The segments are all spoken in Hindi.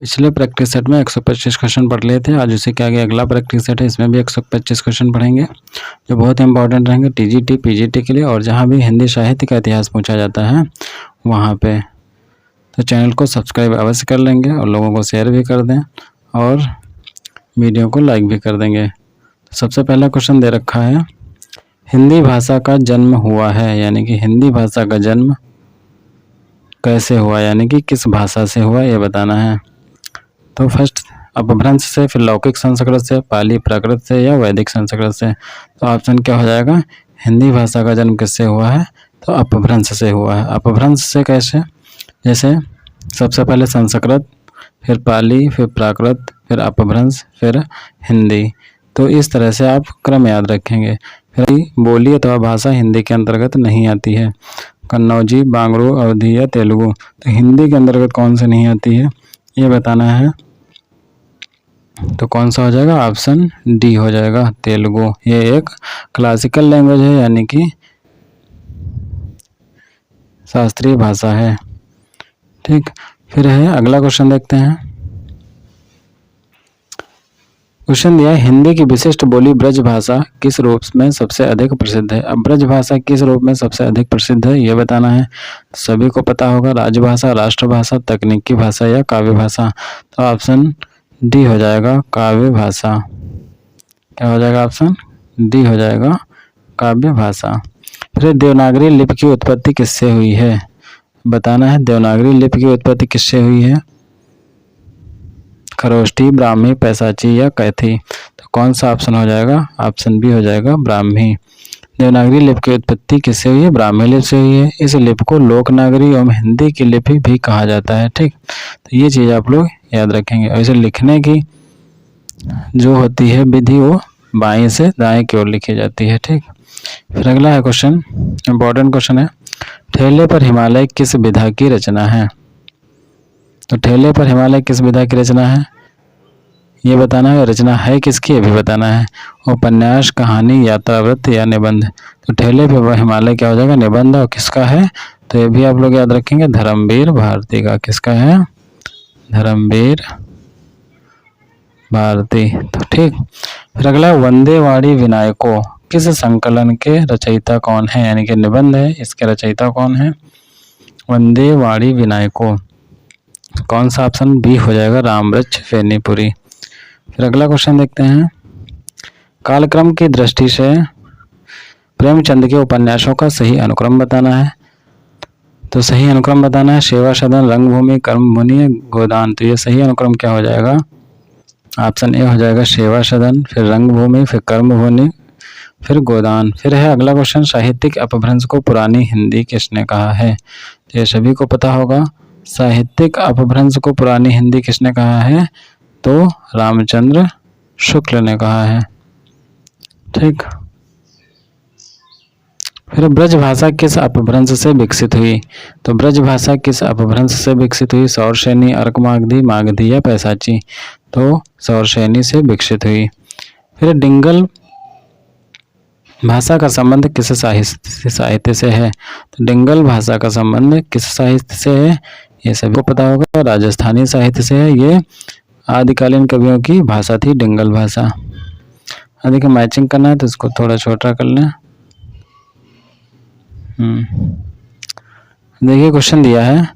पिछले प्रैक्टिस सेट में 125 क्वेश्चन पढ़ लिए थे। आज उसी के आगे अगला प्रैक्टिस सेट है, इसमें भी 125 क्वेश्चन पढ़ेंगे जो बहुत इंपॉर्टेंट रहेंगे टीजीटी पीजीटी के लिए, और जहाँ भी हिंदी साहित्य का इतिहास पूछा जाता है वहाँ पे। तो चैनल को सब्सक्राइब अवश्य कर लेंगे और लोगों को शेयर भी कर दें और वीडियो को लाइक भी कर देंगे। तो सबसे पहला क्वेश्चन दे रखा है, हिंदी भाषा का जन्म हुआ है, यानी कि हिंदी भाषा का जन्म कैसे हुआ, यानी कि किस भाषा से हुआ ये बताना है। तो फर्स्ट अपभ्रंश से, फिर लौकिक संस्कृत से, पाली प्राकृत से या वैदिक संस्कृत से। तो ऑप्शन क्या हो जाएगा, हिंदी भाषा का जन्म किससे हुआ है, तो अपभ्रंश से हुआ है। अपभ्रंश से कैसे, जैसे सबसे पहले संस्कृत, फिर पाली, फिर प्राकृत, फिर अपभ्रंश, फिर हिंदी। तो इस तरह से आप क्रम याद रखेंगे। फिर बोली अथवा भाषा हिंदी के अंतर्गत नहीं आती है, कन्नौजी, बांगड़ू, अवधी या तेलुगु। तो हिंदी के अंतर्गत कौन सी नहीं आती है ये बताना है। तो कौन सा हो जाएगा, ऑप्शन डी हो जाएगा, तेलुगु। ये एक क्लासिकल लैंग्वेज है, यानी कि शास्त्रीय भाषा है। ठीक, फिर है अगला क्वेश्चन देखते हैं। क्वेश्चन दिया है, हिंदी की विशिष्ट बोली ब्रज भाषा किस रूप में सबसे अधिक प्रसिद्ध है। अब ब्रज भाषा किस रूप में सबसे अधिक प्रसिद्ध है ये बताना है। सभी को पता होगा, राजभाषा, राष्ट्रभाषा, तकनीकी भाषा या काव्य भाषा। तो ऑप्शन डी हो जाएगा, काव्य भाषा। क्या हो जाएगा, ऑप्शन डी हो जाएगा, काव्य भाषा। फिर देवनागरी लिपि की उत्पत्ति किससे हुई है बताना है। देवनागरी लिपि की उत्पत्ति किससे हुई है, खरोष्ठी, ब्राह्मी, पैसाची या कैथी। तो कौन सा ऑप्शन हो जाएगा, ऑप्शन बी हो जाएगा, ब्राह्मी। देवनागरी लिपि की उत्पत्ति किससे हुई है, ब्राह्मी लिपि से हुई है। इस लिपि को लोकनागरी एवं हिंदी की लिपि भी कहा जाता है। ठीक, तो ये चीज़ आप लोग याद रखेंगे। और इसे लिखने की जो होती है विधि वो बाएं से दाएं की ओर लिखी जाती है। ठीक, फिर अगला है क्वेश्चन, इंपॉर्टेंट क्वेश्चन है, ठेले पर हिमालय किस विधा की रचना है। तो ठेले पर हिमालय किस विधा की रचना है ये बताना है। रचना है किसकी ये भी बताना है। उपन्यास, कहानी, यात्रावृत्त या निबंध। तो ठेले पर हिमालय क्या हो जाएगा, निबंध। और किसका है, तो ये भी आप लोग याद रखेंगे, धर्मवीर भारती का। किसका है, धर्मवीर भारती। तो ठीक, फिर अगला, वंदे वाणी विनायको किस संकलन के रचयिता कौन है, यानी कि निबंध है, इसके रचयिता कौन है, वंदे वाणी विनायको। कौन सा, ऑप्शन बी हो जाएगा, रामवृक्ष फैनीपुरी। फिर अगला क्वेश्चन देखते हैं, कालक्रम की दृष्टि से प्रेमचंद के उपन्यासों का सही अनुक्रम बताना है। तो सही अनुक्रम बताना है, सेवा सदन, रंगभूमि, कर्मभूमि, गोदान। तो ये सही अनुक्रम क्या हो जाएगा, ऑप्शन ए हो जाएगा, सेवा सदन, फिर रंगभूमि, फिर कर्मभूमि, फिर गोदान। फिर है अगला क्वेश्चन, साहित्यिक अपभ्रंश को पुरानी हिंदी किसने कहा है। तो ये सभी को पता होगा, साहित्यिक अपभ्रंश को पुरानी हिंदी किसने कहा है, तो रामचंद्र शुक्ल ने कहा है। ठीक, फिर ब्रज भाषा किस अपभ्रंश से विकसित हुई। तो ब्रज भाषा किस अपभ्रंश से विकसित हुई, सौरसेनी, अर्कमागधी, मागधी या पैसाची। तो सौरसेनी से विकसित हुई। फिर डिंगल भाषा का संबंध किस साहित्य से है। तो डिंगल भाषा का संबंध किस साहित्य से है ये सभी को पता होगा, राजस्थानी साहित्य से है। ये आदिकालीन कवियों की भाषा थी डिंगल भाषा। देखिए मैचिंग करना है तो इसको थोड़ा छोटा कर लें। देखिए क्वेश्चन दिया है,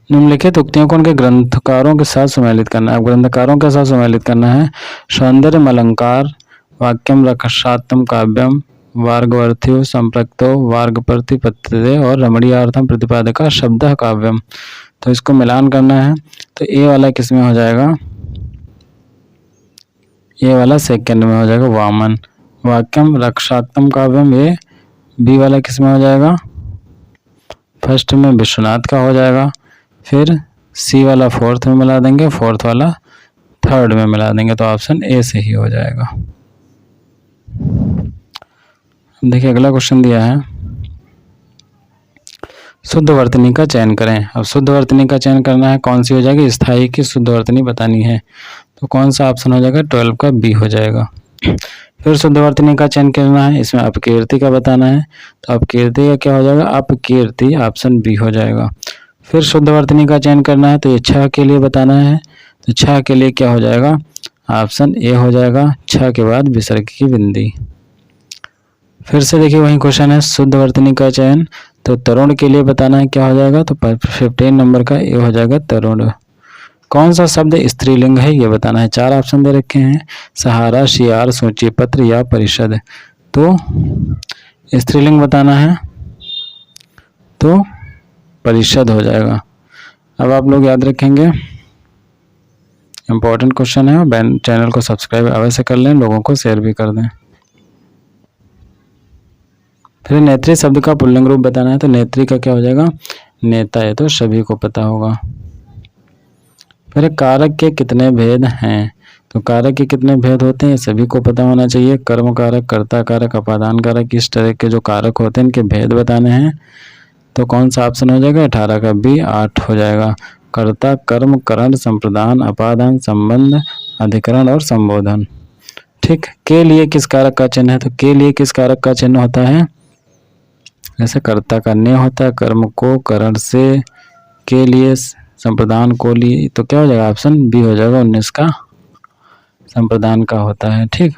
निम्नलिखित उक्तियों को उनके ग्रंथकारों के साथ सम्मिलित करना है। अब ग्रंथकारों के साथ सम्मिलित करना है। सौंदर्यम अलंकार, वाक्यम रक्षात्म काव्यम, वार्गवर्थ्यो संप्रक्तो वार्ग प्रतिपत्ति और रमणीयार्थम प्रतिपादका शब्द काव्यम। तो इसको मिलान करना है। तो ए वाला किस में हो जाएगा, ये वाला सेकंड में हो जाएगा, वामन। वाक्यम रक्षात्म काव्यम, ये बी वाला किस में हो जाएगा, फर्स्ट में विश्वनाथ का हो जाएगा। फिर सी वाला फोर्थ में मिला देंगे, फोर्थ वाला थर्ड में मिला देंगे। तो ऑप्शन ए से ही हो जाएगा। देखिए अगला क्वेश्चन दिया है, शुद्ध वर्तनी का चयन करें। अब शुद्ध वर्तनी का चयन करना है, कौन सी हो जाएगी, स्थायी की शुद्ध वर्तनी बतानी है। तो कौन सा ऑप्शन हो जाएगा, 12 का बी हो जाएगा। फिर शुद्ध वर्तनी का चयन करना है, इसमें अपकीर्ति का बताना है। तो अपकीर्ति का क्या हो जाएगा, अपकीर्ति, ऑप्शन बी हो जाएगा। फिर शुद्ध वर्तनी का चयन करना है, तो ये 6 के लिए बताना है। तो 6 के लिए क्या हो जाएगा, ऑप्शन ए हो जाएगा, 6 के बाद विसर्ग की बिंदी। फिर से देखिए वही क्वेश्चन है, शुद्ध वर्तनी का चयन, तो तरुण के लिए बताना है, क्या हो जाएगा, तो 15 नंबर का ए हो जाएगा तरुण। कौन सा शब्द स्त्रीलिंग है ये बताना है। 4 ऑप्शन दे रखे हैं, सहारा, शियार, सूची पत्र या परिषद। तो स्त्रीलिंग बताना है, तो परिषद हो जाएगा। अब आप लोग याद रखेंगे, इम्पोर्टेंट क्वेश्चन है, और चैनल को सब्सक्राइब अवश्य कर लें, लोगों को शेयर भी कर दें। फिर नेत्री शब्द का पुल्लिंग रूप बताना है, तो नेत्री का क्या हो जाएगा, नेता। है तो सभी को पता होगा। फिर कारक के कितने भेद हैं, तो कारक के कितने भेद होते हैं सभी को पता होना चाहिए। कर्म कारक, कर्ता कारक, अपादान कारक, इस तरह के जो कारक होते हैं इनके भेद बताने हैं। तो कौन सा ऑप्शन हो जाएगा, 18 का बी 8 हो जाएगा। कर्ता, कर्म, करण, संप्रदान, अपादान, संबंध, अधिकरण और संबोधन। ठीक, के लिए किस कारक का चिन्ह है, तो के लिए किस कारक का चिन्ह होता है, जैसे कर्ता का ने होता है, कर्म को करण से, के लिए संप्रदान को लिए, तो क्या हो जाएगा, ऑप्शन बी हो जाएगा, 19 का संप्रदान का होता है। ठीक,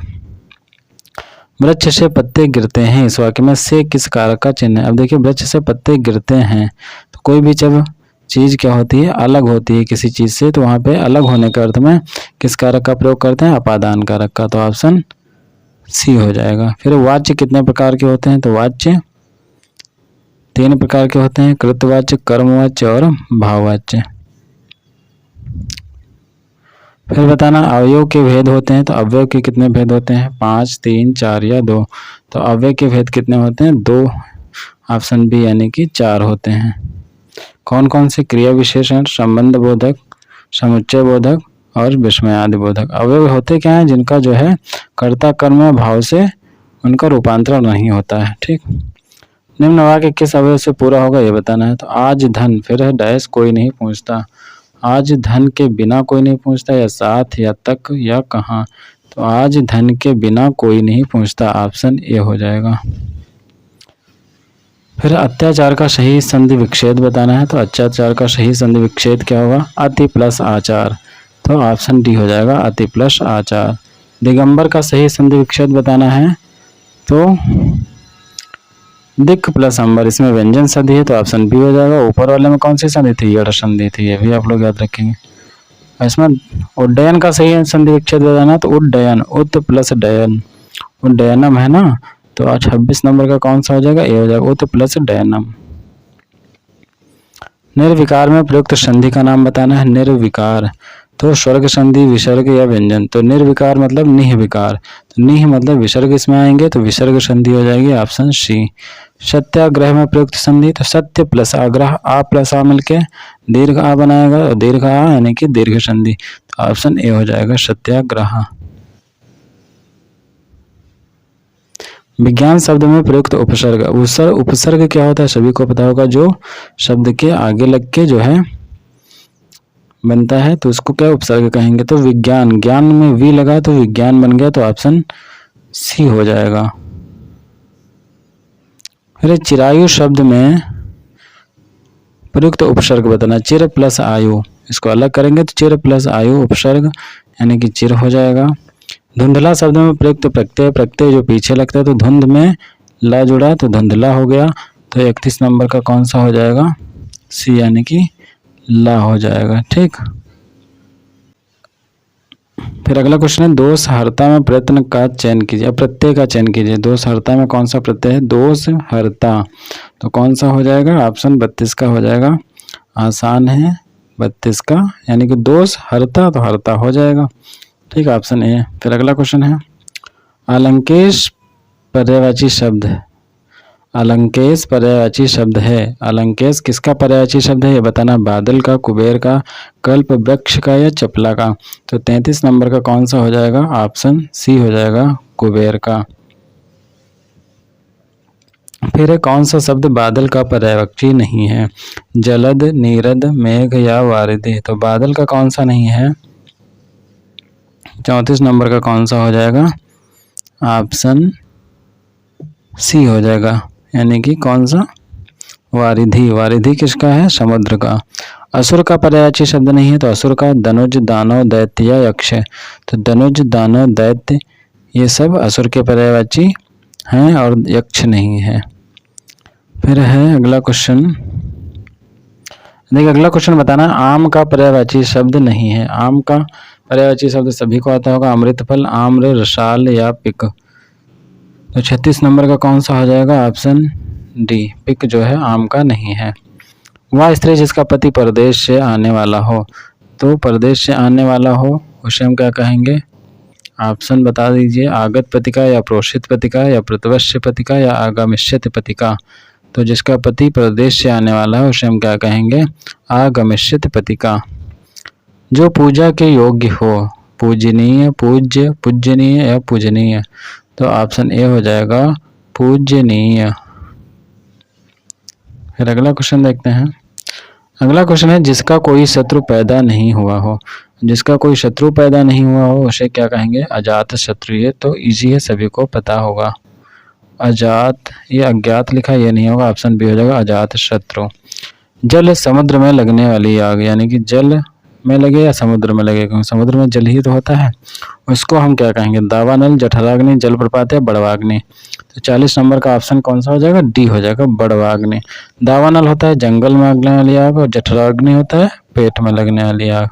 वृक्ष से पत्ते गिरते हैं, इस वाक्य में से किस कारक का चिन्ह है। अब देखिए वृक्ष से पत्ते गिरते हैं, तो कोई भी जब चीज क्या होती है, अलग होती है किसी चीज से, तो वहां पे अलग होने के अर्थ में किस कारक का प्रयोग करते हैं, अपादान कारक का। तो ऑप्शन सी हो जाएगा। फिर वाच्य कितने प्रकार के होते हैं, तो वाच्य 3 प्रकार के होते हैं, कृतवाच्य, कर्मवाच्य और भाववाच्य। फिर बताना अवयव के भेद होते हैं, तो अवयव के कितने भेद होते हैं, 5, 3, 4 या 2। तो अवयव के भेद कितने होते हैं, 2, ऑप्शन बी यानी कि 4 होते हैं। कौन कौन से क्रिया विशेषण, संबंध बोधक, समुच्चय बोधक और विस्मयादि बोधक। अवयव होते क्या है, जिनका जो है कर्ता कर्म या भाव से उनका रूपांतरण नहीं होता है। ठीक, निम्न वाक्य किस अवयव से पूरा होगा ये बताना है। तो आज धन, फिर है डैश, कोई नहीं पूछता। आज धन के बिना कोई नहीं पूछता, या साथ, या तक, या कहाँ। तो आज धन के बिना कोई नहीं पूछता, ऑप्शन ए हो जाएगा। फिर अत्याचार का सही संधि विच्छेद बताना है, तो अत्याचार का सही संधि विच्छेद क्या होगा, अति प्लस आचार। तो ऑप्शन डी हो जाएगा, अति प्लस आचार। दिगंबर का सही संधि विच्छेद बताना है, तो दिक् प्लस अंबर, इसमें व्यंजन संधि है, तो ऑप्शन बी हो जाएगा। ऊपर वाले में कौन सी संधि थी, यड़ संधि थी, ये भी आप लोग याद रखेंगे। इसमें उड्डयन का सही संधि विच्छेद बताना, तो उड्डयन, उत प्लस डयन, उड्डयनम है ना, तो आज 26 नंबर का कौन सा हो जाएगा, ए हो जाएगा, उत प्लस डयनम। निर्विकार में प्रयुक्त संधि का नाम बताना है। निर्विकार, तो स्वर्ग संधि, विसर्ग या व्यंजन। तो निर्विकार मतलब निह विकार, तो निह मतलब विसर्ग इसमें आएंगे, तो विसर्ग संधि हो जाएगी, ऑप्शन सी। सत्याग्रह में प्रयुक्त संधि, तो सत्य प्लस आग्रह, आ प्लस आ मिलके दीर्घ आ बनाएगा, और दीर्घ आ यानी कि दीर्घ संधि, तो ऑप्शन ए हो जाएगा, सत्याग्रह। विज्ञान शब्द में प्रयुक्त उपसर्ग, उपसर्ग क्या होता है सभी को पता होगा, जो शब्द के आगे लग के जो है बनता है, तो उसको क्या उपसर्ग कहेंगे। तो विज्ञान, ज्ञान में वी लगा तो विज्ञान बन गया, तो ऑप्शन सी हो जाएगा। फिर चिरायु शब्द में प्रयुक्त उपसर्ग बताना, चिर प्लस आयु, इसको अलग करेंगे तो चिर प्लस आयु उपसर्ग यानी कि चिर हो जाएगा। धुंधला शब्द में प्रयुक्त प्रत्यय, प्रत्यय जो पीछे लगता है, तो धुंध में ला जुड़ा तो धुंधला हो गया, तो 31 नंबर का कौन सा हो जाएगा, सी यानी कि ला हो जाएगा। ठीक, फिर अगला क्वेश्चन है, दोष हर्ता में प्रत्यय का चयन कीजिए, प्रत्यय का चयन कीजिए। दोष हर्ता में कौन सा प्रत्यय है, दोष हर्ता, तो कौन सा हो जाएगा, ऑप्शन 32 का हो जाएगा, आसान है 32 का, यानी कि दोष हर्ता तो हर्ता हो जाएगा। ठीक, ऑप्शन ए। फिर अगला क्वेश्चन है, अलंकेश पर्यायवाची शब्द, अलंकेश पर्यायवाची शब्द है, अलंकेश किसका पर्यायवाची शब्द है ये बताना, बादल का, कुबेर का, कल्प वृक्ष का या चपला का। तो 33 नंबर का कौन सा हो जाएगा, ऑप्शन सी हो जाएगा, कुबेर का। फिर कौन सा शब्द बादल का पर्यायवाची नहीं है, जलद, नीरद, मेघ या वारिधि। तो बादल का कौन सा नहीं है, 34 नंबर का कौन सा हो जाएगा, ऑप्शन सी हो जाएगा, यानी कि कौन सा, वारिधि, वारिधि किसका है? समुद्र का। असुर का पर्यायवाची शब्द नहीं है, तो असुर का धनुज, दानव, दैत्य या यक्ष। तो धनुज, दानव, दैत्य ये सब असुर के पर्यायवाची हैं और यक्ष नहीं है। फिर है अगला क्वेश्चन, देखिए अगला क्वेश्चन बताना, आम का पर्यायवाची शब्द नहीं है। आम का पर्यायवाची शब्द सभी को आता होगा, अमृत फल, आम्र, रसाल या पिक। तो 36 नंबर का कौन सा हो जाएगा? ऑप्शन डी, पिक जो है आम का नहीं है। वह स्त्री जिसका पति परदेश से आने वाला हो, तो परदेश से आने वाला हो उसे हम क्या कहेंगे? ऑप्शन बता दीजिए, आगत पतिका या प्रोषित पतिका या प्रतवश्य पतिका या आगमिष्यत पतिका। तो जिसका पति प्रदेश से आने वाला है उसे हम क्या कहेंगे? आगमिष्यत पतिका। जो पूजा के योग्य हो, पूजनीय, पूज्य, पूजनीय या पूजनीय। तो ऑप्शन ए हो जाएगा पूजनीय। फिर अगला क्वेश्चन देखते हैं। अगला क्वेश्चन है, जिसका कोई शत्रु पैदा नहीं हुआ हो। जिसका कोई शत्रु पैदा नहीं हुआ हो उसे क्या कहेंगे? अजात शत्रु। ये तो इजी है, सभी को पता होगा। अजात, ये अज्ञात लिखा, ये नहीं होगा, ऑप्शन बी हो जाएगा अजात शत्रु। जल समुद्र में लगने वाली आग, यानी कि जल में लगे या समुद्र में लगे, क्योंकि समुद्र में जल ही तो होता है, उसको हम क्या कहेंगे? दावानल, जठराग्नि, जलप्रपात या बड़वाग्नि। तो 40 नंबर का ऑप्शन कौन सा हो जाएगा? डी हो जाएगा, बड़वाग्नि। दावानल होता है जंगल में लगने वाली आग और जठराग्नि होता है पेट में लगने वाली आग।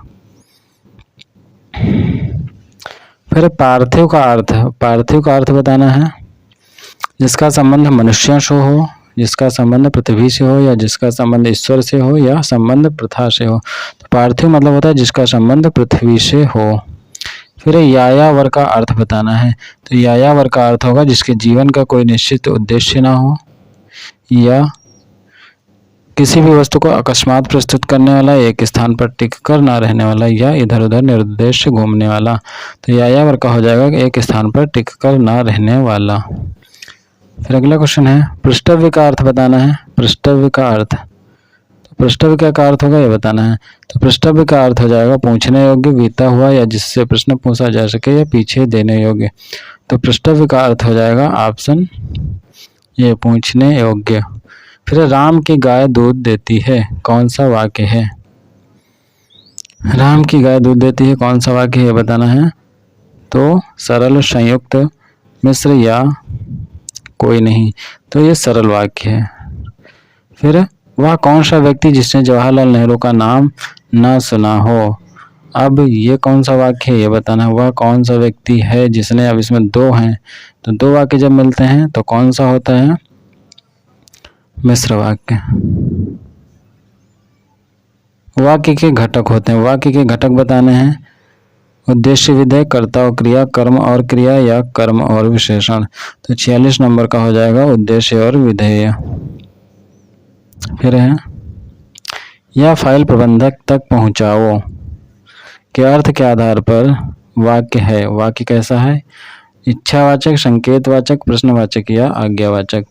फिर पार्थिव का अर्थ, पार्थिव का अर्थ बताना है। जिसका संबंध मनुष्यों से हो, जिसका संबंध पृथ्वी से हो, या जिसका संबंध ईश्वर से हो, या संबंध प्रथा से हो। तो पार्थिव मतलब होता है जिसका संबंध पृथ्वी से हो। फिर यायावर का अर्थ बताना है। तो यायावर का अर्थ होगा जिसके जीवन का कोई निश्चित उद्देश्य ना हो, या किसी भी वस्तु को अकस्मात प्रस्तुत करने वाला, एक स्थान पर टिक कर ना रहने वाला, या इधर उधर निरुद्देश्य घूमने वाला। तो यायावर का हो जाएगा एक स्थान पर टिक कर ना रहने वाला। फिर अगला क्वेश्चन है, पृष्ठव्य का अर्थ बताना है। पृष्ठव्य का अर्थ, तो पृष्ठव्य का अर्थ होगा ये बताना है। तो पृष्ठव्य का अर्थ हो जाएगा पूछने योग्य, बीता हुआ या जिससे प्रश्न पूछा जा सके, या पीछे देने योग्य। तो पृष्ठव्य का अर्थ हो जाएगा ऑप्शन ये, पूछने योग्य। फिर राम की गाय दूध देती है, कौन सा वाक्य है? राम की गाय दूध देती है, कौन सा वाक्य है बताना है। तो सरल, संयुक्त, मिश्र या कोई नहीं। तो ये सरल वाक्य है। फिर वह कौन सा व्यक्ति जिसने जवाहरलाल नेहरू का नाम ना सुना हो। अब ये कौन सा वाक्य है ये बताना है। वह कौन सा व्यक्ति है जिसने, अब इसमें दो हैं, तो दो वाक्य जब मिलते हैं तो कौन सा होता है? मिश्र वाक्य। वाक्य के घटक होते हैं, वाक्य के घटक बताने हैं। उद्देश्य, विधेय, कर्ता और क्रिया, कर्म और क्रिया, या कर्म और विशेषण। तो 46 नंबर का हो जाएगा उद्देश्य और विधेय। फिर है, यह फाइल प्रबंधक तक पहुंचाओ के अर्थ के आधार पर वाक्य है। वाक्य कैसा है? इच्छावाचक, संकेतवाचक, प्रश्नवाचक या आज्ञावाचक।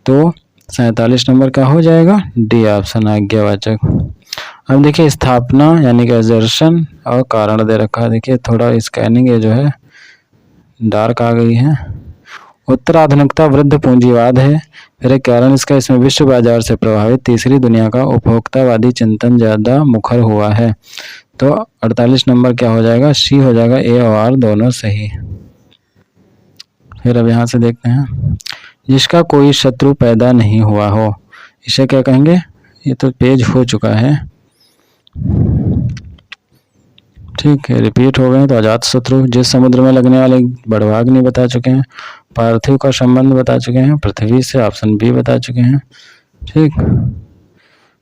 तो 47 नंबर का हो जाएगा डी ऑप्शन, आज्ञावाचक। अब देखिए स्थापना यानी कि दर्शन और कारण दे रखा है। देखिए थोड़ा स्कैनिंग ये जो है डार्क आ गई है। उत्तर आधुनिकता वृद्ध पूंजीवाद है। फिर एक कारण इसका, इसमें विश्व बाजार से प्रभावित तीसरी दुनिया का उपभोक्तावादी चिंतन ज्यादा मुखर हुआ है। तो 48 नंबर क्या हो जाएगा? सी हो जाएगा, ए और आर दोनों सही। फिर अब यहाँ से देखते हैं, जिसका कोई शत्रु पैदा नहीं हुआ हो, इसे क्या कहेंगे? ये तो पेज हो चुका है, ठीक है, रिपीट हो गए। तो अजात शत्रु, जिस समुद्र में लगने वाले बड़वाग्नि बता चुके हैं, पार्थिव का संबंध बता चुके हैं, पृथ्वी से ऑप्शन बी बता चुके हैं, ठीक।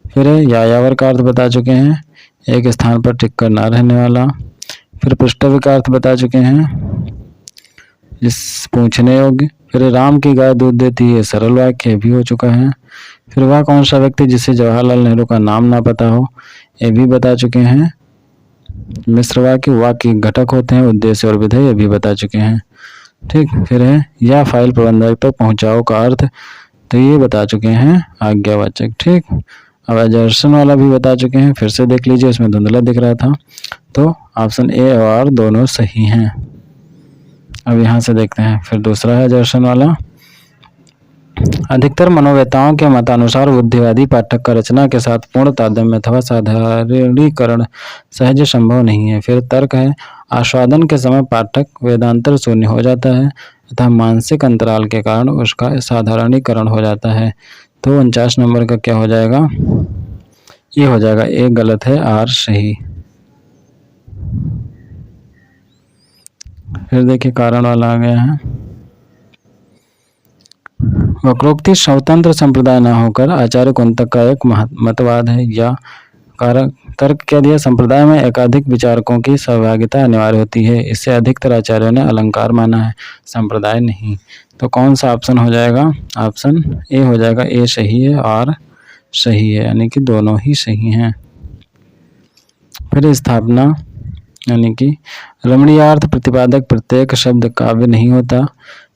फिर यायावर का अर्थ बता चुके हैं, एक स्थान पर टिक कर ना रहने वाला। फिर पृष्ठव्य का अर्थ बता चुके हैं, जिस पूछने योग्य। फिर राम की गाय दूध देती है, सरल वाक्य भी हो चुका है। फिर वह कौन सा व्यक्ति जिसे जवाहरलाल नेहरू का नाम ना पता हो, ये भी बता चुके हैं। मिश्र वाक्य घटक होते हैं, उद्देश्य और विधेय, ये भी बता चुके हैं, ठीक। फिर है या फाइल प्रबंधक तक पहुंचाओ का अर्थ, तो ये बता चुके हैं आज्ञावाचक, ठीक। अब एजर्सन वाला भी बता चुके हैं, फिर से देख लीजिए, इसमें धुंधला दिख रहा था। तो ऑप्शन ए और आर दोनों सही हैं। अब यहाँ से देखते हैं, फिर दूसरा है एजर्सन वाला, अधिकतर मनोवेताओं के मतानुसार बुद्धिवादी पाठक का रचना के साथ पूर्ण तादात्म्य अथवा साधारणीकरण सहज संभव नहीं है। फिर तर्क है, आस्वादन के समय पाठक वेदांतर शून्य हो जाता है तथा मानसिक अंतराल के कारण उसका साधारणीकरण हो जाता है। तो 49 नंबर का क्या हो जाएगा? ये हो जाएगा ए गलत है, आर सही। फिर देखिए कारण वाला आ गया है। वक्रोक्ति स्वतंत्र संप्रदाय न होकर आचार्य कुंतक का एक मतवाद है। या कारक तर्क क्या दिया? संप्रदाय में एकाधिक विचारकों की सहभागिता अनिवार्य होती है, इससे अधिकतर आचार्यों ने अलंकार माना है, संप्रदाय नहीं। तो कौन सा ऑप्शन हो जाएगा? ऑप्शन ए हो जाएगा, ए सही है और सही है, यानी कि दोनों ही सही हैं। फिर स्थापना यानी कि रमणीयार्थ प्रतिपादक प्रत्येक शब्द काव्य नहीं होता।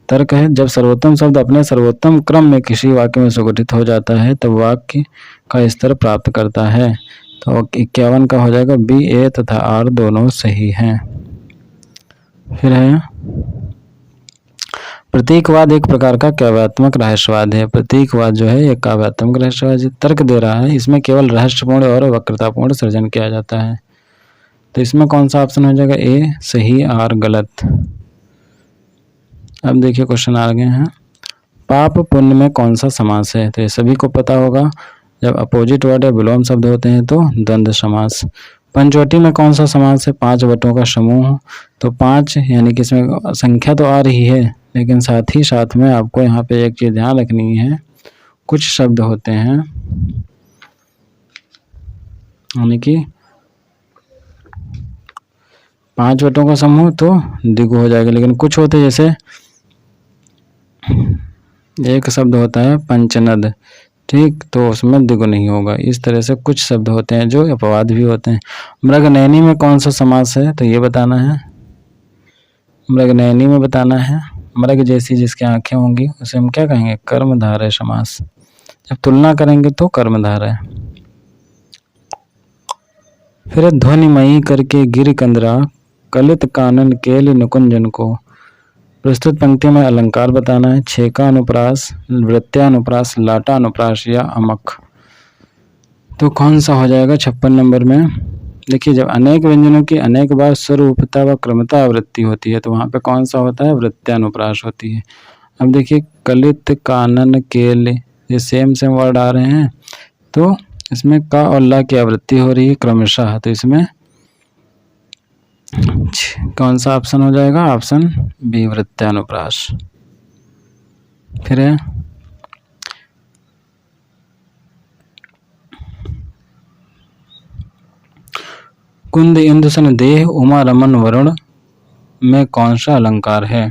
तर्क है, जब सर्वोत्तम शब्द अपने सर्वोत्तम क्रम में किसी वाक्य में सुगठित हो जाता है तब वाक्य का स्तर प्राप्त करता है। तो 51 का हो जाएगा बी, ए तथा आर दोनों सही हैं। फिर है प्रतीकवाद एक प्रकार का काव्यात्मक रहस्यवाद है। प्रतीकवाद जो है एक काव्यात्मक रहस्यवाद तर्क दे रहा है, इसमें केवल रहस्यपूर्ण और वक्रतापूर्ण सृजन किया जाता है। तो इसमें कौन सा ऑप्शन हो जाएगा? ए सही, आर गलत। अब देखिए क्वेश्चन आ गए हैं, पाप पुण्य में कौन सा समास है? तो ये सभी को पता होगा, जब अपोजिट वर्ड या विलोम शब्द होते हैं तो द्वंद्व समास। पंचवटी में कौन सा समास है? 5 वटों का समूह। तो 5 यानी कि इसमें संख्या तो आ रही है, लेकिन साथ ही साथ में आपको यहाँ पे एक चीज ध्यान रखनी है, कुछ शब्द होते हैं यानी कि 5 वटों का समूह तो द्विगु हो जाएगा, लेकिन कुछ होते जैसे एक शब्द होता है पंचनद, ठीक, तो उसमें द्विगु नहीं होगा। इस तरह से कुछ शब्द होते हैं जो अपवाद भी होते हैं। मृगनयनी में कौन सा समास है? तो ये बताना है, मृगनयनी में बताना है। मृग जैसी जिसकी आंखें होंगी उसे हम क्या कहेंगे? कर्मधारय समास। जब तुलना करेंगे तो कर्मधारय। फिर ध्वनिमयी करके गिर कंदरा कलित कानन केल नुकुंजन को। प्रस्तुत पंक्ति में अलंकार बताना है। छेका अनुप्रास, वृत्यानुप्रास, लाटा अनुप्रास या अमक। तो कौन सा हो जाएगा 56 नंबर में? देखिए, जब अनेक व्यंजनों की अनेक बार स्वरूपता व क्रमता आवृत्ति होती है तो वहां पे कौन सा होता है? वृत्यानुप्रास होती है। अब देखिए, कलित कानन केल, ये सेम वर्ड आ रहे हैं, तो इसमें का और ला की आवृत्ति हो रही है क्रमशः, तो इसमें कौन सा ऑप्शन हो जाएगा? ऑप्शन बी, वृत्यानुप्रास। फिर है कुंद इंदु सन देह उमा रमन वरुण में कौन सा अलंकार है?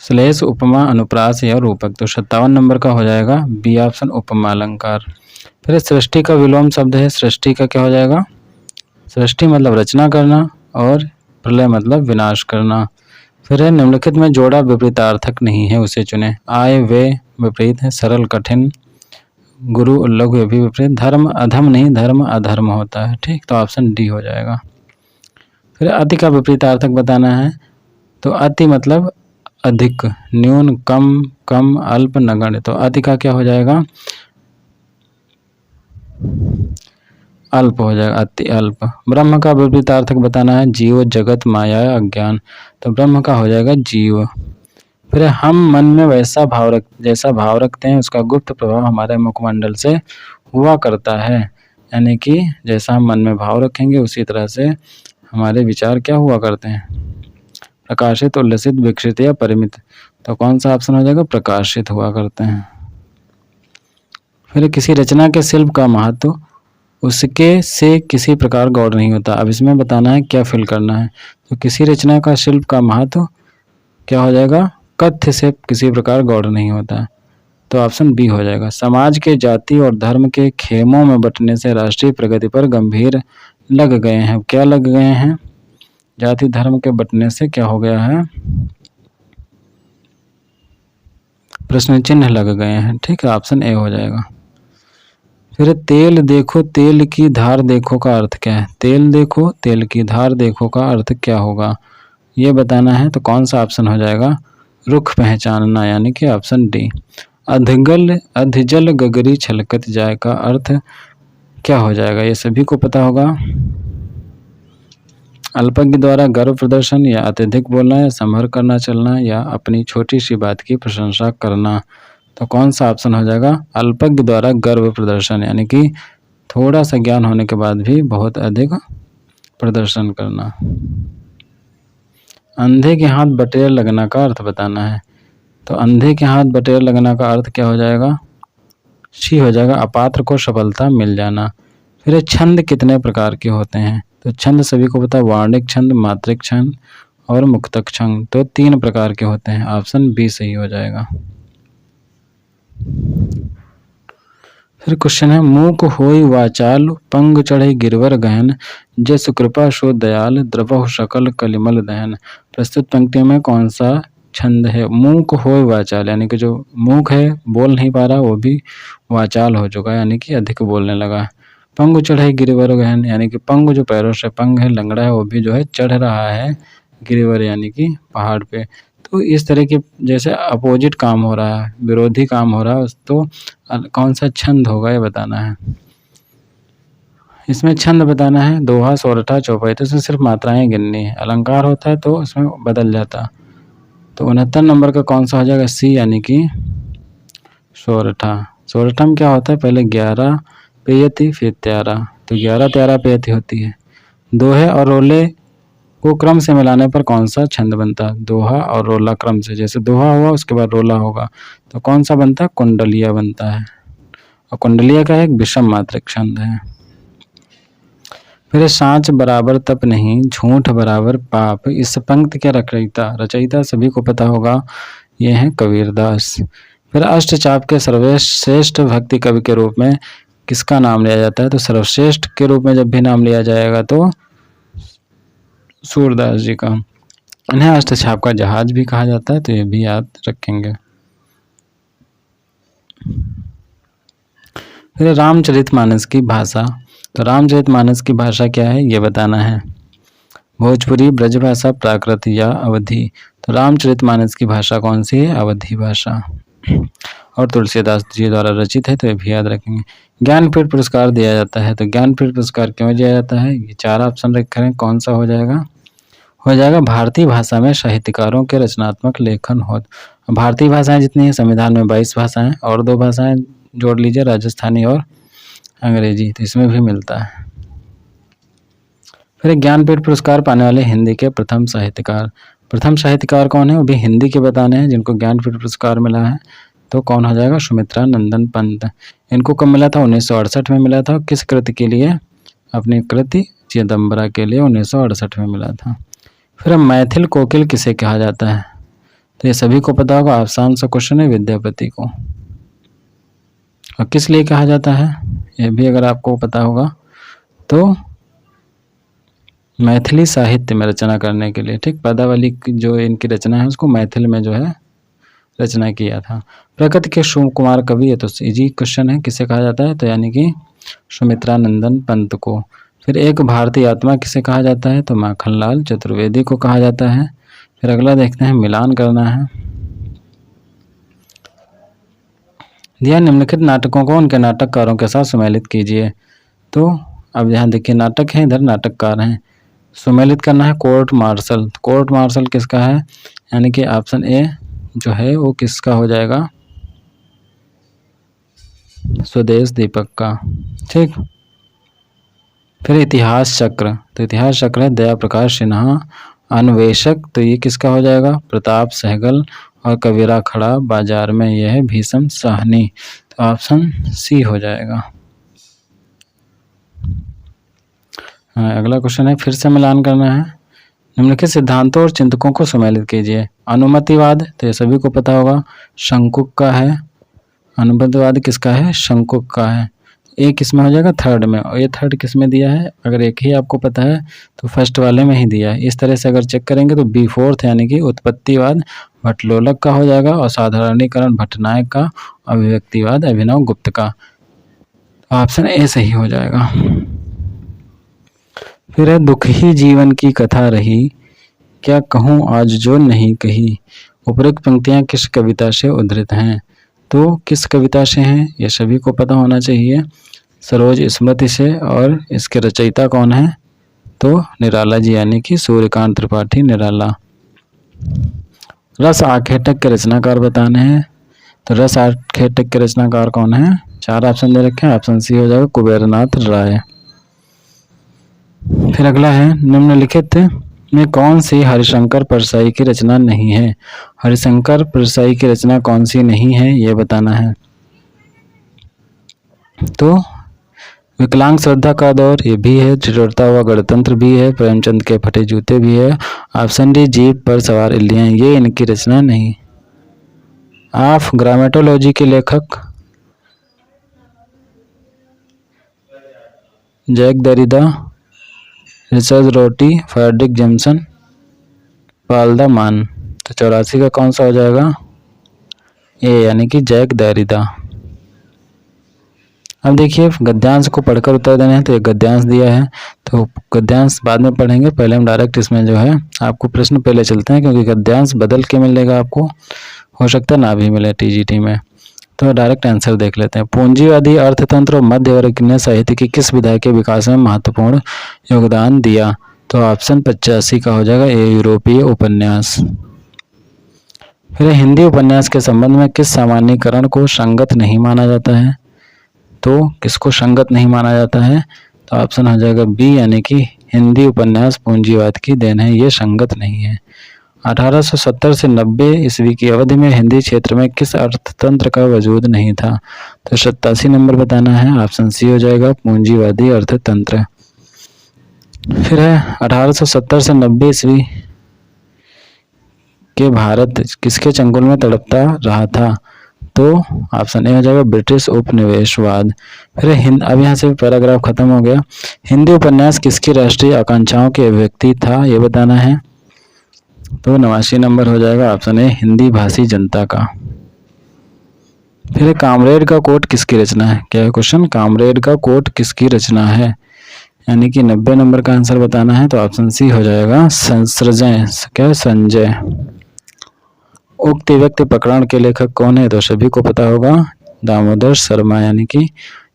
श्लेष, उपमा, अनुप्रास या रूपक। तो 57 नंबर का हो जाएगा बी ऑप्शन, उपमा अलंकार। फिर सृष्टि का विलोम शब्द है, सृष्टि का क्या हो जाएगा? सृष्टि मतलब रचना करना और प्रलय मतलब विनाश करना। फिर है निम्नलिखित में जोड़ा विपरीतार्थक नहीं है, उसे चुने। आय वे विपरीत है, सरल कठिन, गुरु और लघु ये भी विपरीत, धर्म अधम नहीं, धर्म अधर्म होता है, ठीक, तो ऑप्शन डी हो जाएगा। फिर अति का विपरीतार्थक बताना है। तो अति मतलब अधिक, न्यून, कम, कम, अल्प, नगण्य। तो अति का क्या हो जाएगा? अल्प हो जाएगा, अति अल्प। ब्रह्म का विपरीतार्थक बताना है। जीव, जगत, माया, अज्ञान। तो ब्रह्म का हो जाएगा जीव। फिर हम मन में वैसा जैसा भाव रखते हैं उसका गुप्त प्रभाव हमारे मुखमंडल से हुआ करता है, यानी कि जैसा हम मन में भाव रखेंगे उसी तरह से हमारे विचार क्या हुआ करते हैं? प्रकाशित, उल्लसित, विकसित या परिमित। तो कौन सा ऑप्शन हो जाएगा? प्रकाशित हुआ करते हैं। फिर किसी रचना के शिल्प का महत्व उसके से किसी प्रकार गौर नहीं होता। अब इसमें बताना है क्या फिल करना है। तो किसी रचना का शिल्प का महत्व क्या हो जाएगा? कथ्य से किसी प्रकार गौर नहीं होता। तो ऑप्शन बी हो जाएगा। समाज के जाति और धर्म के खेमों में बंटने से राष्ट्रीय प्रगति पर गंभीर लग गए हैं। क्या लग गए हैं? जाति धर्म के बंटने से क्या हो गया है? प्रश्न चिन्ह लग गए हैं, ठीक है, ऑप्शन ए हो जाएगा। फिर तेल देखो तेल की धार देखो का अर्थ क्या है? तेल देखो तेल की धार देखो का अर्थ क्या होगा, ये बताना है। तो कौन सा ऑप्शन हो जाएगा? रुख पहचानना यानी कि ऑप्शन डी। अधजल गगरी छलकत जाए का अर्थ क्या हो जाएगा, ये सभी को पता होगा। अल्पज्ञ द्वारा गर्व प्रदर्शन या अत्यधिक बोलना या संभर करना चलना या अपनी छोटी सी बात की प्रशंसा करना। तो कौन सा ऑप्शन हो जाएगा, अल्पज्ञ द्वारा गर्व प्रदर्शन यानी कि थोड़ा सा ज्ञान होने के बाद भी बहुत अधिक प्रदर्शन करना। अंधे के हाथ बटेर लगना का अर्थ बताना है। तो अंधे के हाथ बटेर लगना का अर्थ क्या हो जाएगा, सी हो जाएगा, अपात्र को सफलता मिल जाना। फिर छंद कितने प्रकार के होते हैं, तो छंद सभी को पता है, वार्णिक छंद, मात्रिक छंद और मुक्तक छंद। तो 3 प्रकार के होते हैं, ऑप्शन बी सही हो जाएगा। फिर क्वेश्चन है, मूक होई वाचाल पंग चढ़े गिरवर गहन जसु कृपा सो दयाल द्रवहु सकल कलिमल दहन। प्रस्तुत पंक्ति में कौन सा छंद है। मूक होई वाचाल यानी कि जो मूक है, बोल नहीं पा रहा, वो भी वाचाल हो चुका है यानी कि अधिक बोलने लगा। पंग चढ़े गिरवर गहन यानी कि पंग जो पैरों से पंग है, लंगड़ा है, वो भी जो है चढ़ रहा है गिरवर यानी कि पहाड़ पे। तो इस तरह के जैसे अपोजिट काम हो रहा है, विरोधी काम हो रहा है, तो कौन सा छंद होगा ये बताना है। इसमें छंद बताना है, दोहा, सोरठा, चौपाई। तो इसमें सिर्फ मात्राएं गिननी है, अलंकार होता है तो इसमें बदल जाता। तो 69 नंबर का कौन सा हो जाएगा, सी यानी कि सोरठा। सोरठा में क्या होता है, पहले 11 पेयति फिर 13, तो 11 13 पेयति होती है। दोहे और रोले को क्रम से मिलाने पर कौन सा छंद बनता है, दोहा और रोला क्रम से, जैसे दोहा हुआ उसके बाद रोला होगा, तो कौन सा बनता है, कुंडलिया बनता है। और कुंडलिया का एक विषम मात्रिक छंद है। फिर साँच बराबर तप नहीं झूठ बराबर पाप, इस पंक्ति के रचयिता सभी को पता होगा, ये हैं कबीरदास। फिर अष्टचाप के सर्वश्रेष्ठ भक्ति कवि के रूप में किसका नाम लिया जाता है, तो सर्वश्रेष्ठ के रूप में जब भी नाम लिया जाएगा तो सूरदास जी का। इन्हें अष्टचाप का जहाज भी कहा जाता है, तो ये भी याद रखेंगे। फिर रामचरितमानस की भाषा, तो रामचरितमानस की भाषा क्या है ये बताना है। भोजपुरी, ब्रजभाषा, प्राकृत या अवधी। तो रामचरितमानस की भाषा कौन सी है, अवधी भाषा, और तुलसीदास जी द्वारा रचित है, तो ये भी याद रखेंगे। ज्ञानपीठ पुरस्कार दिया जाता है, तो ज्ञानपीठ पुरस्कार क्यों दिया जाता है, ये 4 ऑप्शन रखे हैं, कौन सा हो जाएगा, भारतीय भाषा में साहित्यकारों के रचनात्मक लेखन हो। भारतीय भाषाएं जितनी हैं, संविधान में 22 भाषाएं और 2 भाषाएं जोड़ लीजिए, राजस्थानी और अंग्रेजी, तो इसमें भी मिलता है। फिर ज्ञानपीठ पुरस्कार पाने वाले हिंदी के प्रथम साहित्यकार कौन है, वो भी हिंदी के बताने हैं जिनको ज्ञानपीठ पुरस्कार मिला है। तो कौन हो जाएगा, सुमित्रा नंदन पंत। इनको कब मिला था, 1968 में मिला था। किस कृति के लिए, अपनी कृति चिदम्बरा के लिए 1968 में मिला था। फिर मैथिल कोकिल किसे कहा जाता है, तो ये सभी को पता होगा, आसान सा क्वेश्चन है, विद्यापति को। और किस लिए कहा जाता है, ये भी अगर आपको पता होगा, तो मैथिली साहित्य में रचना करने के लिए, ठीक, पदावली जो इनकी रचना है उसको मैथिल में जो है रचना किया था। प्रकृति के सुकुमार कवि है, तो इजी क्वेश्चन है, किसे कहा जाता है, तो यानी कि सुमित्रा नंदन पंत को। फिर एक भारतीय आत्मा किसे कहा जाता है, तो माखनलाल चतुर्वेदी को कहा जाता है। फिर अगला देखते हैं, मिलान करना है। दिया निम्नलिखित नाटकों को उनके नाटककारों के साथ सुमेलित कीजिए। तो अब यहाँ देखिए, नाटक है, इधर नाटककार हैं, सुमेलित करना है। कोर्ट मार्शल किसका है, यानी कि ऑप्शन ए जो है वो किसका हो जाएगा, स्वदेश दीपक का, ठीक। फिर इतिहास चक्र, तो इतिहास चक्र है दया प्रकाश सिन्हा। अन्वेषक, तो ये किसका हो जाएगा, प्रताप सहगल। और कबीरा खड़ा बाजार में, यह है भीषम साहनी, तो ऑप्शन सी हो जाएगा। अगला क्वेश्चन है, फिर से मिलान करना है। निम्नलिखित सिद्धांतों और चिंतकों को सम्मिलित कीजिए। अनुमतिवाद, तो ये सभी को पता होगा, शंकुक का है। अनुमतिवाद किसका है, शंकुक का है। एक किसमें हो जाएगा, थर्ड में, और ये थर्ड किसमें दिया है, अगर एक ही आपको पता है तो फर्स्ट वाले में ही दिया है। इस तरह से अगर चेक करेंगे तो बी फोर्थ यानी कि उत्पत्तिवाद भट्टलोलक का हो जाएगा, और साधारणीकरण भट्टनायक का, अभिव्यक्तिवाद अभिनव गुप्त का। ऑप्शन ए सही हो जाएगा। फिर है, दुख ही जीवन की कथा रही, क्या कहूँ आज जो नहीं कही, उपरोक्त पंक्तियां किस कविता से उद्धृत हैं? तो किस कविता से हैं ये सभी को पता होना चाहिए। सरोज स्मृति से। और इसके रचयिता कौन है? तो निराला जी यानी कि सूर्यकांत त्रिपाठी निराला। रस आखेटक के रचनाकार बताने हैं। तो रस आखेटक के रचनाकार कौन है? 4 ऑप्शन दे रखे हैं। ऑप्शन सी हो जाएगा कुबेरनाथ राय। फिर अगला है निम्नलिखित में कौन सी हरिशंकर परसाई की रचना नहीं है? हरिशंकर परसाई की रचना कौन सी नहीं है ये बताना है। तो विकलांग श्रद्धा का दौर ये भी है, ठिठुरता हुआ गणतंत्र भी है, प्रेमचंद के फटे जूते भी है, ऑप्शन डी जीप पर सवार इल्लियां, ये इनकी रचना नहीं। ऑफ ग्रामेटोलॉजी के लेखक Jacques Derrida, Richard Rorty, Fredric Jameson, Paul de Man. तो 84 का कौन सा हो जाएगा? ये यानी कि जैक दरिदा। अब देखिए गद्यांश को पढ़कर उत्तर देने हैं। तो एक गद्यांश दिया है, तो गद्यांश बाद में पढ़ेंगे, पहले हम डायरेक्ट इसमें जो है आपको प्रश्न पहले चलते हैं, क्योंकि गद्यांश बदल के मिलेगा आपको, हो सकता है ना भी मिले टीजीटी में। तो डायरेक्ट आंसर देख लेते हैं। पूंजीवादी अर्थतंत्र और मध्यवर्ग ने साहित्य की किस विधा के विकास में महत्वपूर्ण योगदान दिया? तो ऑप्शन 85 का हो जाएगा ए यूरोपीय उपन्यास। फिर हिंदी उपन्यास के संबंध में किस सामान्यीकरण को संगत नहीं माना जाता है? तो किसको संगत नहीं माना जाता है? तो ऑप्शन हो जाएगा बी यानी कि हिंदी उपन्यास पूंजीवाद की देन है, ये संगत नहीं है। 1870 से 90 ईस्वी की अवधि में हिंदी क्षेत्र में किस अर्थतंत्र का वजूद नहीं था? तो 87 नंबर बताना है। ऑप्शन सी हो जाएगा पूंजीवादी अर्थतंत्र। फिर है 1870 से 90 ईस्वी के भारत किसके चंगुल में तड़पता रहा था? तो ऑप्शन ए हो जाएगा ब्रिटिश उपनिवेशवाद। फिर अब यहाँ से पैराग्राफ खत्म हो गया। हिंदी उपन्यास किसकी राष्ट्रीय आकांक्षाओं की अभिव्यक्ति था ये बताना है। तो 89 नंबर हो जाएगा ऑप्शन ए हिंदी भाषी जनता का। फिर कामरेड का कोट किसकी रचना है? क्या है क्वेश्चन? कामरेड का कोट किसकी रचना है, यानी कि 90 नंबर का आंसर बताना है। तो ऑप्शन सी हो जाएगा संजय। उक्त व्यक्ति प्रकरण के लेखक कौन है? तो सभी को पता होगा दामोदर शर्मा, यानी कि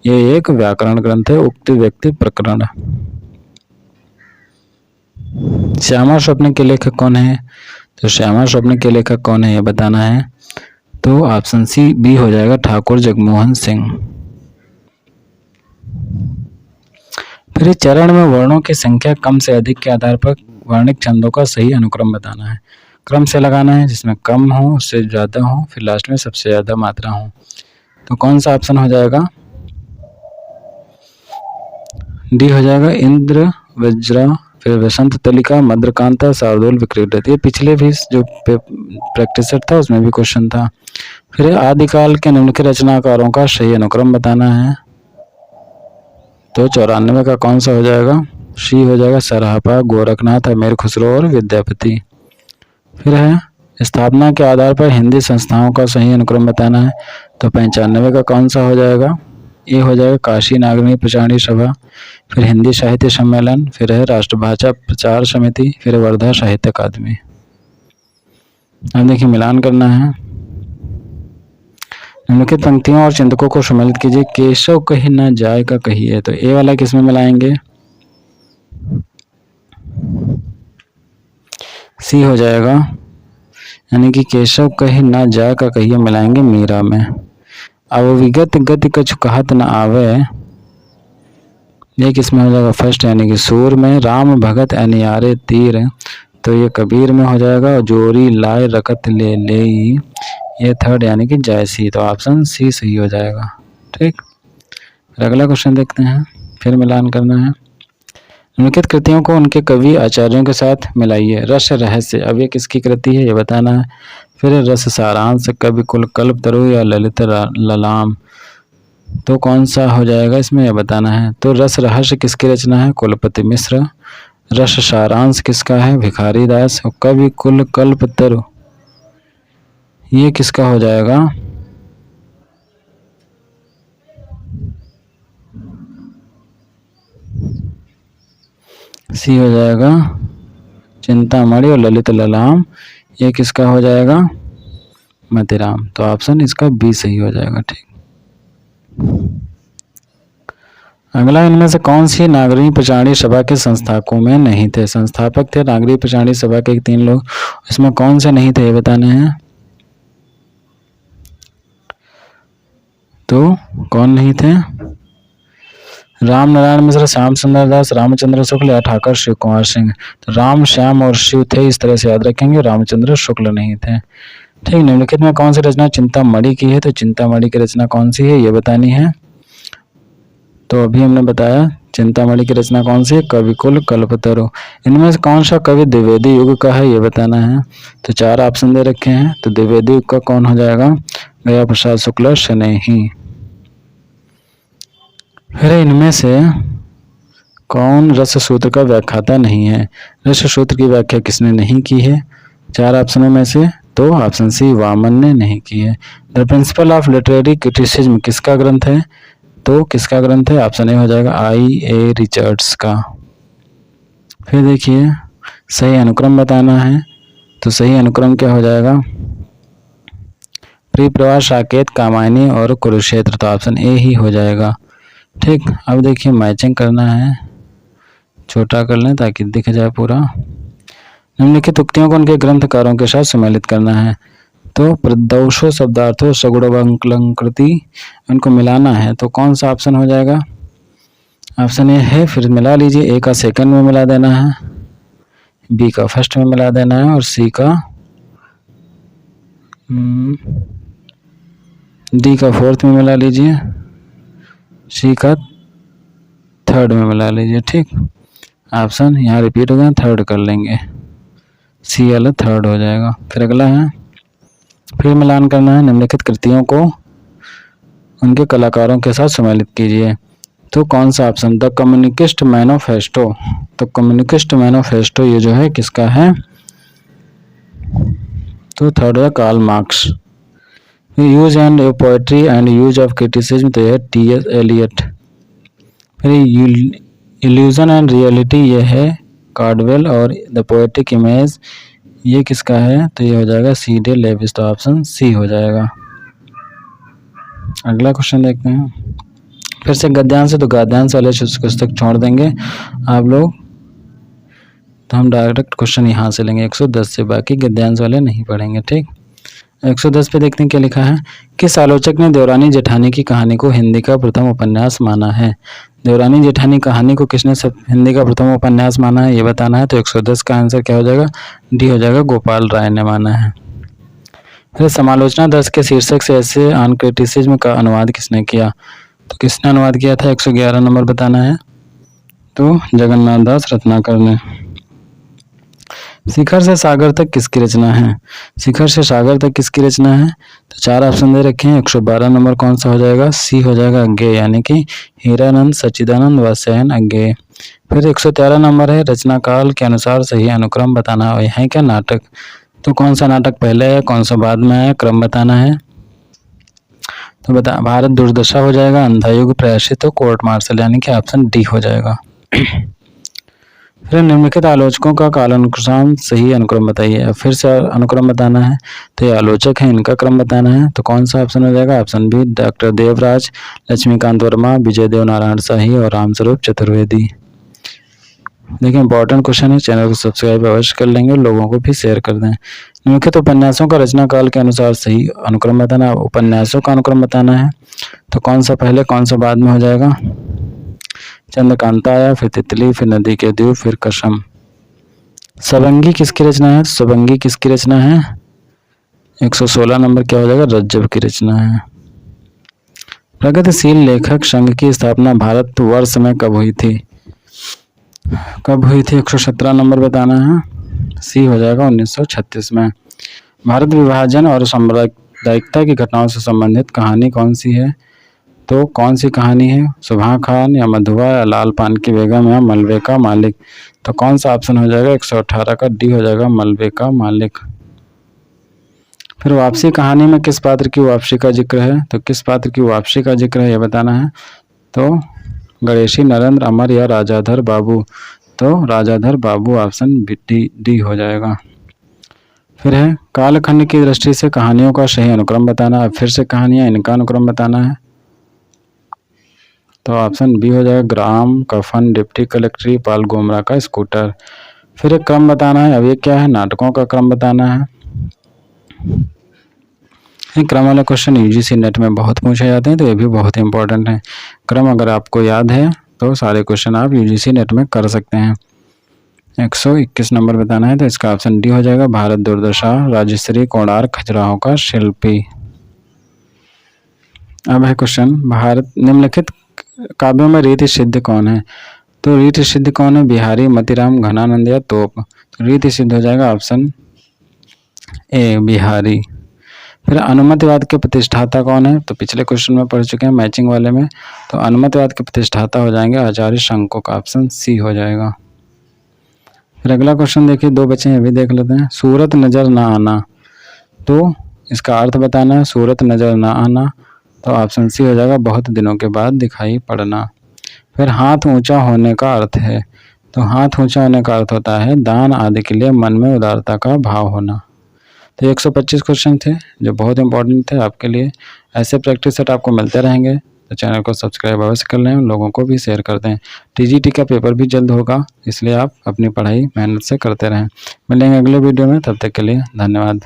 ये एक व्याकरण ग्रंथ है उक्त व्यक्ति प्रकरण। श्यामा स्वप्न के लेखक कौन है? तो श्यामा स्वप्न के लेखक कौन है ये बताना है। तो ऑप्शन सी बी हो जाएगा ठाकुर जगमोहन सिंह। फिर चरण में वर्णों की संख्या कम से अधिक के आधार पर वर्णिक छंदों का सही अनुक्रम बताना है। क्रम से लगाना है, जिसमें कम हो उससे ज्यादा हो, फिर लास्ट में सबसे ज्यादा मात्रा हो। तो कौन सा ऑप्शन हो जाएगा? डी हो जाएगा इंद्र वज्रा, फिर वसंत तलिका, मद्रकांता, शार्दूल, विक्रीडित। ये पिछले भी जो प्रैक्टिस सेट था उसमें भी क्वेश्चन था। फिर आदिकाल के निम्नलिखित रचनाकारों का सही अनुक्रम बताना है। तो 94 का कौन सा हो जाएगा? सी हो जाएगा सराहपा, गोरखनाथ, अमीर खुसरो और विद्यापति। फिर है स्थापना के आधार पर हिंदी संस्थाओं का सही अनुक्रम बताना है। तो 95 का कौन सा हो जाएगा? ये हो जाएगा काशी नागरिक प्रचारणी सभा, फिर हिंदी साहित्य सम्मेलन, फिर है राष्ट्रभाषा प्रचार समिति, फिर वर्धा साहित्य अकादमी। अब देखिए मिलान करना है। निम्नलिखित पंक्तियों और चिंतकों को सम्मिलित कीजिए। केशव कहीं ना जाए का कहिए। तो ए वाला किसमें मिलाएंगे? सी हो जाएगा, यानी कि केशव कहीं ना जाए का कहिए मिलाएंगे मीरा में। अब विगत गति कछ कहत न आवे, ये किसमें हो जाएगा? फर्स्ट यानी कि सूर में। राम भगत अनियारे तीर, तो ये कबीर में हो जाएगा। जोरी लाए रकत ले ले, ये थर्ड यानी कि जयसी। तो ऑप्शन सी सही हो जाएगा। ठीक, अगला क्वेश्चन देखते हैं, फिर मिलान करना है। निम्नलिखित कृतियों को उनके कवि आचार्यों के साथ मिलाइए। रस रहस्य, अब ये किसकी कृति है ये बताना है। फिर रस सारांश, कवि कुल कल्पतरु या ललित ललाम। तो कौन सा हो जाएगा इसमें यह बताना है। तो रस रहस्य किसकी रचना है? कुलपति मिश्र। रस सारांश किसका है? भिखारी दास। और कवि कुल कल्पतरु ये किसका हो जाएगा? सी हो जाएगा चिंतामणि। और ललित ललाम ये किसका हो जाएगा? मतीराम। तो ऑप्शन इसका बी सही हो जाएगा। ठीक, अगला, इनमें से कौन सी नागरिक पचाणी सभा के संस्थापकों में नहीं थे? संस्थापक थे नागरिक पचाणी सभा के 3 लोग, इसमें कौन से नहीं थे ये बताने हैं। तो कौन नहीं थे? राम नारायण मिश्र, श्याम सुंदर दास, रामचंद्र शुक्ल या ठाकर शिव कुमार सिंह। तो राम, श्याम और शिव थे, इस तरह से याद रखेंगे। रामचंद्र शुक्ल नहीं थे। ठीक, निम्नलिखित में कौन सी रचना चिंतामणि की है? तो चिंतामणि की रचना कौन सी है ये बतानी है। तो अभी हमने बताया चिंतामणि की रचना कौन सी है, कविकुल कल्पतरु। इनमें से कौन सा कवि द्विवेदी युग का है ये बताना है। तो 4 ऑप्शन दे रखे हैं। तो द्विवेदी युग का कौन हो जाएगा? गया प्रसाद शुक्ल स्नेही। फिर इनमें से कौन रस सूत्र का व्याख्याता नहीं है? रस सूत्र की व्याख्या किसने नहीं की है 4 ऑप्शनों में से? तो ऑप्शन सी, वामन ने नहीं की है। The principle of literary criticism किसका ग्रंथ है? तो किसका ग्रंथ है? ऑप्शन ए हो जाएगा I.A. रिचर्ड्स का। फिर देखिए, सही अनुक्रम बताना है। तो सही अनुक्रम क्या हो जाएगा? प्रिप्रवाह, साकेत, कामायनी और कुरुक्षेत्र। तो ऑप्शन ए ही हो जाएगा। ठीक, अब देखिए मैचिंग करना है, छोटा कर लें ताकि दिख जाए पूरा। निम्नलिखित उक्तियों को उनके ग्रंथकारों के साथ सम्मिलित करना है। तो प्रदोषो शब्दार्थो सगुणवंकृति, उनको मिलाना है। तो कौन सा ऑप्शन हो जाएगा? ऑप्शन ए है, फिर मिला लीजिए। ए का सेकंड में मिला देना है, बी का फर्स्ट में मिला देना है और सी का डी का फोर्थ में मिला लीजिए, सी का थर्ड में मिला लीजिए। ठीक, ऑप्शन यहाँ रिपीट हो गया, थर्ड कर लेंगे, सी वाला थर्ड हो जाएगा। फिर अगला है, फिर मिलान करना है। निम्नलिखित कृतियों को उनके कलाकारों के साथ सम्मिलित कीजिए। तो कौन सा ऑप्शन? The Communist Manifesto. तो कम्युनिस्ट मैनिफेस्टो ये जो है किसका है? तो थर्ड है Karl Marx. Use and poetry and use of criticism, तो यह T.S. एलियट। फिर इल्यूजन एंड रियलिटी ये है कार्डवेल, और द पोएटिक इमेज ये किसका है? तो ये हो जाएगा C.D. लेविस। तो ऑप्शन सी हो जाएगा। अगला क्वेश्चन देखते हैं। फिर से गद्यांश है, तो गद्यांश वाले पुस्तक छोड़ देंगे आप लोग, तो हम डायरेक्ट क्वेश्चन यहाँ से लेंगे 110 से, बाकी गद्यांश वाले नहीं पढ़ेंगे। ठीक, 110 पे देखते हैं क्या लिखा है। किस आलोचक ने देवरानी जेठानी की कहानी को हिंदी का प्रथम उपन्यास माना है? देवरानी जेठानी कहानी को किसने हिंदी का प्रथम उपन्यास माना है ये बताना है। तो 110 का आंसर क्या हो जाएगा? डी हो जाएगा, गोपाल राय ने माना है। फिर समालोचना 10 के शीर्षक से ऐसे ऑन क्रिटिसिज्म का अनुवाद किसने किया? तो किसने अनुवाद किया था? 111 नंबर बताना है। तो जगन्नाथ दास रत्नाकर ने। शिखर से सागर तक किसकी रचना है? शिखर से सागर तक किसकी रचना है? तो 4 ऑप्शन दे रखे हैं। 112 नंबर कौन सा हो जाएगा? सी हो जाएगा, अज्ञेय, यानी कि हीरानंद सच्चिदानंद वात्स्यायन अज्ञेय। फिर 113 नंबर है, रचना काल के अनुसार सही अनुक्रम बताना है क्या? नाटक। तो कौन सा नाटक पहले है, कौन सा बाद में है, क्रम बताना है। तो बता, भारत दुर्दशा हो जाएगा, अंधा युग, प्रयासित, तो कोर्ट मार्शल, यानी कि ऑप्शन डी हो जाएगा। फिर निम्नलिखित आलोचकों का कालानुक्रम सही अनुक्रम बताइए। फिर से अनुक्रम बताना है, तो ये आलोचक है, इनका क्रम बताना है। तो कौन सा ऑप्शन हो जाएगा? Option B, doctor Devraj, Lakshmikant Verma, Vijay Dev Narayan Shahi और रामस्वरूप चतुर्वेदी। देखिए इंपॉर्टेंट क्वेश्चन है, चैनल को सब्सक्राइब अवश्य कर लेंगे, लोगों को भी शेयर कर दें। निम्नलिखित उपन्यासों का रचना काल के अनुसार सही अनुक्रम बताना, उपन्यासों का अनुक्रम बताना है। तो कौन सा पहले कौन सा बाद में हो जाएगा? चंद्रकांता आया, फिर तितली, फिर नदी के द्वीप, फिर कसम। सबंगी किसकी रचना है? सबंगी किसकी रचना है? 116 नंबर क्या हो जाएगा? रज्जब की रचना है। प्रगतिशील लेखक संघ की स्थापना भारत वर्ष में कब हुई थी? कब हुई थी? 117 नंबर बताना है। सी हो जाएगा 1936 में। भारत विभाजन और सांप्रदायिकता की घटनाओं से संबंधित कहानी कौन सी है? तो कौन सी कहानी है? सुबह खान या मधुआ या लाल पान की बेगम या मलबे का मालिक। तो कौन सा ऑप्शन हो जाएगा? 118 का डी हो जाएगा, मलबे का मालिक। फिर वापसी कहानी में किस पात्र की वापसी का जिक्र है? तो किस पात्र की वापसी का जिक्र है ये बताना है। तो गणेशी, नरेंद्र, अमर या राजाधर बाबू। तो राजाधर बाबू ऑप्शन डी हो जाएगा। फिर है कालखंड की दृष्टि से कहानियों का सही अनुक्रम बताना। अब फिर से कहानियाँ, इनका अनुक्रम बताना है। तो ऑप्शन बी हो जाएगा ग्राम, कफन, डिप्टी कलेक्ट्री, पाल गोमरा का स्कूटर। फिर एक क्रम बताना है। अब ये क्या है, नाटकों का क्रम बताना है। क्रम वाला क्वेश्चन यूजीसी नेट में बहुत पूछे जाते हैं, तो ये भी बहुत इंपॉर्टेंट है। क्रम अगर आपको याद है तो सारे क्वेश्चन आप यूजीसी नेट में कर सकते हैं। 121 नंबर बताना है, तो इसका ऑप्शन डी हो जाएगा भारत दुर्दशा, राजश्री, कोणार्क, खजुराहो का शिल्पी। अब है क्वेश्चन भारत निम्नलिखित काव्यों में रीति सिद्ध कौन है। तो रीति सिद्ध कौन है, बिहारी, मतीराम, घनानंद या तोप। तो रीति सिद्ध हो जाएगा ऑप्शन ए बिहारी। फिर अनुमतिवाद के प्रतिष्ठाता कौन है, तो पिछले क्वेश्चन में पढ़ चुके हैं मैचिंग वाले में। तो अनुमतिवाद के प्रतिष्ठाता हो जाएंगे आचार्य शंकु का ऑप्शन सी हो जाएगा। फिर अगला क्वेश्चन देखिए, दो बचे हैं, अभी देख लेते हैं। सूरत नजर ना आना, तो इसका अर्थ बताना है। सूरत नजर ना आना, तो ऑप्शन सी हो जाएगा बहुत दिनों के बाद दिखाई पड़ना। फिर हाथ ऊंचा होने का अर्थ है, तो हाथ ऊंचा होने का अर्थ होता है दान आदि के लिए मन में उदारता का भाव होना। तो 125 क्वेश्चन थे जो बहुत इंपॉर्टेंट थे आपके लिए। ऐसे प्रैक्टिस सेट आपको मिलते रहेंगे, तो चैनल को सब्सक्राइब अवश्य कर लें, लोगों को भी शेयर कर दें। टीजीटी का पेपर भी जल्द होगा, इसलिए आप अपनी पढ़ाई मेहनत से करते रहें। मिलेंगे अगले वीडियो में, तब तक के लिए धन्यवाद।